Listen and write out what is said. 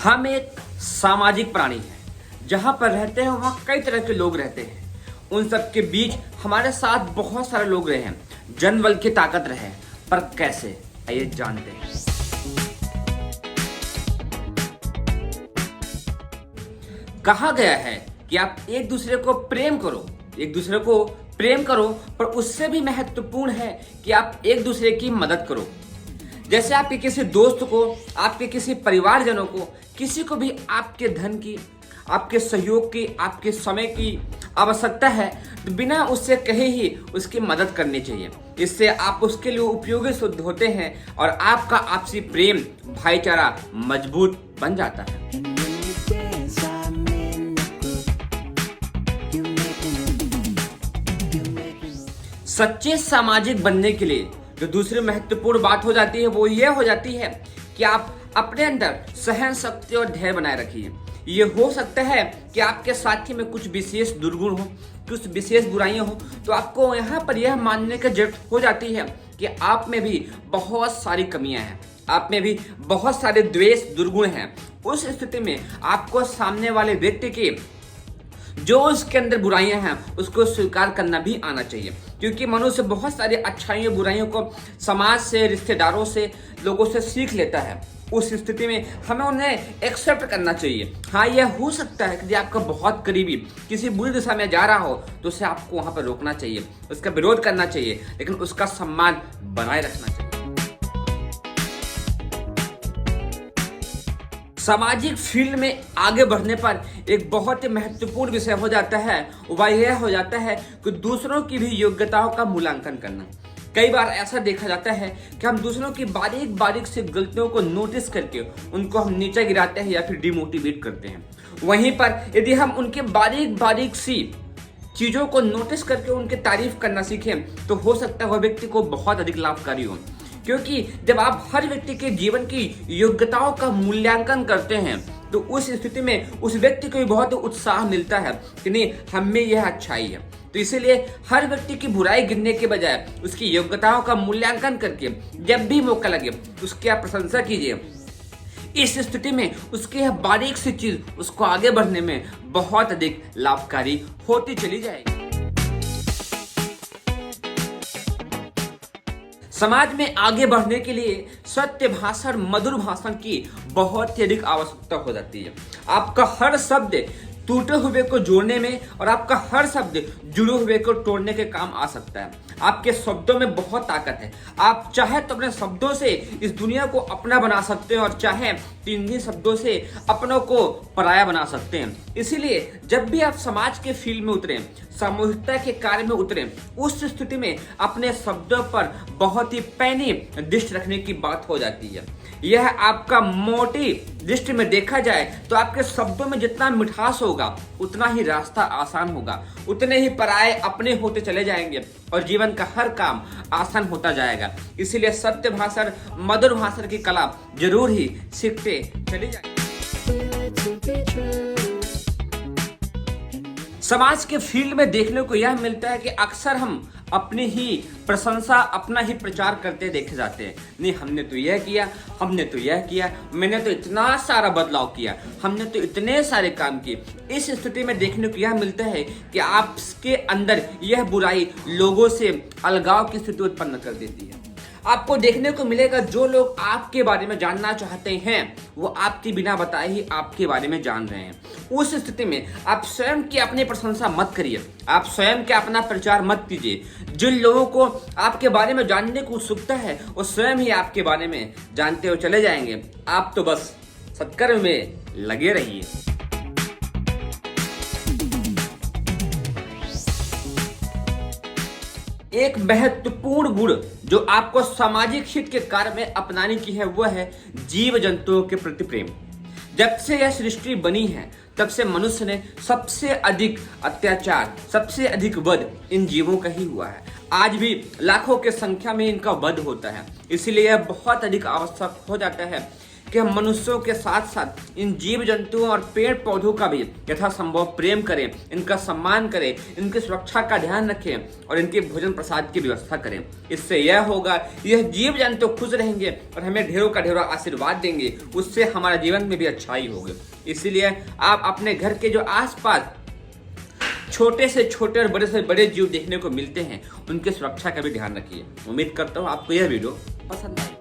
हम एक सामाजिक प्राणी हैं। जहाँ पर रहते हैं वहाँ कई तरह के लोग रहते हैं। उन सब के बीच हमारे साथ बहुत सारे लोग रहे हैं, जनबल की ताकत रहे। पर कैसे, आइए जानते हैं। कहा गया है कि आप एक दूसरे को प्रेम करो, पर उससे भी महत्वपूर्ण है कि आप एक दूसरे की मदद करो। जैसे आपके किसी दोस्त को, आपके किसी परिवारजनों को, किसी को भी आपके धन की, आपके सहयोग की, आपके समय की आवश्यकता है तो बिना उससे कहे ही उसकी मदद करनी चाहिए। इससे आप उसके लिए उपयोगी सिद्ध होते हैं और आपका आपसी प्रेम, भाईचारा मजबूत बन जाता है। सच्चे सामाजिक बनने के लिए जो दूसरी महत्वपूर्ण बात हो जाती है वो ये हो जाती है कि आप अपने अंदर सहन शक्ति और धैर्य बनाए रखिए। ये हो सकता है कि आपके साथी में कुछ विशेष दुर्गुण हो, कुछ विशेष बुराइयां हो, तो आपको यहाँ पर यह मानने की जरूरत हो जाती है कि आप में भी बहुत सारी कमियां हैं, आप में भी बहुत सारे द्वेष दुर्गुण हैं। उस स्थिति में आपको सामने वाले व्यक्ति के जो उसके अंदर बुराइयां हैं उसको स्वीकार करना भी आना चाहिए, क्योंकि मनुष्य बहुत सारी अच्छाइयों बुराइयों को समाज से, रिश्तेदारों से, लोगों से सीख लेता है। उस स्थिति में हमें उन्हें एक्सेप्ट करना चाहिए। हाँ, यह हो सकता है कि आपका बहुत करीबी किसी बुरी दिशा में जा रहा हो तो उसे आपको वहां पर रोकना चाहिए, उसका विरोध करना चाहिए, लेकिन उसका सम्मान बनाए रखना चाहिए। सामाजिक फील्ड में आगे बढ़ने पर एक बहुत ही महत्वपूर्ण विषय हो जाता है, वह यह हो जाता है कि दूसरों की भी योग्यताओं का मूल्यांकन करना। कई बार ऐसा देखा जाता है कि हम दूसरों की बारीक बारीक से गलतियों को नोटिस करके उनको हम नीचे गिराते हैं या फिर डिमोटिवेट करते हैं। वहीं पर यदि हम उनके बारीक बारीक सी चीज़ों को नोटिस करके उनकी तारीफ करना सीखें तो हो सकता है वह व्यक्ति को बहुत अधिक लाभकारी हो, क्योंकि जब आप हर व्यक्ति के जीवन की योग्यताओं का मूल्यांकन करते हैं तो उस स्थिति में उस व्यक्ति को भी बहुत उत्साह मिलता है कि नहीं, हम में यह अच्छाई है। तो इसीलिए हर व्यक्ति की बुराई गिनने के बजाय उसकी योग्यताओं का मूल्यांकन करके जब भी मौका लगे उसकी आप प्रशंसा कीजिए। इस स्थिति में उसकी यह बारीक सी चीज उसको आगे बढ़ने में बहुत अधिक लाभकारी होती चली जाएगी। समाज में आगे बढ़ने के लिए सत्य भाषण, मधुर भाषण की बहुत ही अधिक आवश्यकता हो जाती है। आपका हर शब्द टूटे हुए को जोड़ने में और आपका हर शब्द जुड़े हुए को तोड़ने के काम आ सकता है। आपके शब्दों में बहुत ताकत है। आप चाहे तो अपने शब्दों से इस दुनिया को अपना बना सकते हैं और चाहे तो इन्हीं शब्दों से अपनों को पराया बना सकते हैं। इसीलिए जब भी आप समाज के फील्ड में उतरें, सामूहिकता के कार्य में उतरें, उस स्थिति में अपने शब्दों पर बहुत ही पैनी दृष्टि रखने की बात हो जाती है। यह आपका मोटी दृष्टि में देखा जाए तो आपके शब्दों में जितना मिठास होगा उतना ही रास्ता आसान होगा, उतने ही पराये अपने होते चले जाएंगे और जीवन का हर काम आसान होता जाएगा। इसीलिए सत्य भाषण, मधुर भाषण की कला जरूर ही सीखते चले जाएंगे। समाज के फील्ड में देखने को यह मिलता है कि अक्सर हम अपनी ही प्रशंसा, अपना ही प्रचार करते देखे जाते हैं। नहीं, हमने तो यह किया, हमने तो यह किया, मैंने तो इतना सारा बदलाव किया, हमने तो इतने सारे काम किए। इस स्थिति में देखने को यह मिलता है कि आपके अंदर यह बुराई लोगों से अलगाव की स्थिति उत्पन्न कर देती है। आपको देखने को मिलेगा जो लोग आपके बारे में जानना चाहते हैं वो आपके बिना बताए ही आपके बारे में जान रहे हैं। उस स्थिति में आप स्वयं की अपनी प्रशंसा मत करिए, आप स्वयं के अपना प्रचार मत कीजिए। जिन लोगों को आपके बारे में जानने की उत्सुकता है वो स्वयं ही आपके बारे में जानते हुए चले जाएंगे। आप तो बस सत्कर्म में लगे रहिए। एक महत्वपूर्ण गुण जो आपको सामाजिक हित के कार्य में अपनाने की है वह है जीव जंतुओं के प्रति प्रेम। जब से यह सृष्टि बनी है तब से मनुष्य ने सबसे अधिक अत्याचार, सबसे अधिक वध इन जीवों का ही हुआ है। आज भी लाखों के संख्या में इनका वध होता है। इसीलिए यह बहुत अधिक आवश्यक हो जाता है कि हम मनुष्यों के साथ साथ इन जीव जंतुओं और पेड़ पौधों का भी यथासंभव प्रेम करें, इनका सम्मान करें, इनकी सुरक्षा का ध्यान रखें और इनके भोजन प्रसाद की व्यवस्था करें। इससे यह होगा, यह जीव जंतु खुश रहेंगे और हमें ढेरों का ढेरों आशीर्वाद देंगे। उससे हमारा जीवन में भी अच्छाई होगी। इसीलिए आप अपने घर के जो आसपास छोटे से छोटे और बड़े से बड़े जीव देखने को मिलते हैं, उनकी सुरक्षा का भी ध्यान रखिए। उम्मीद करता हूँ आपको यह वीडियो पसंद आए।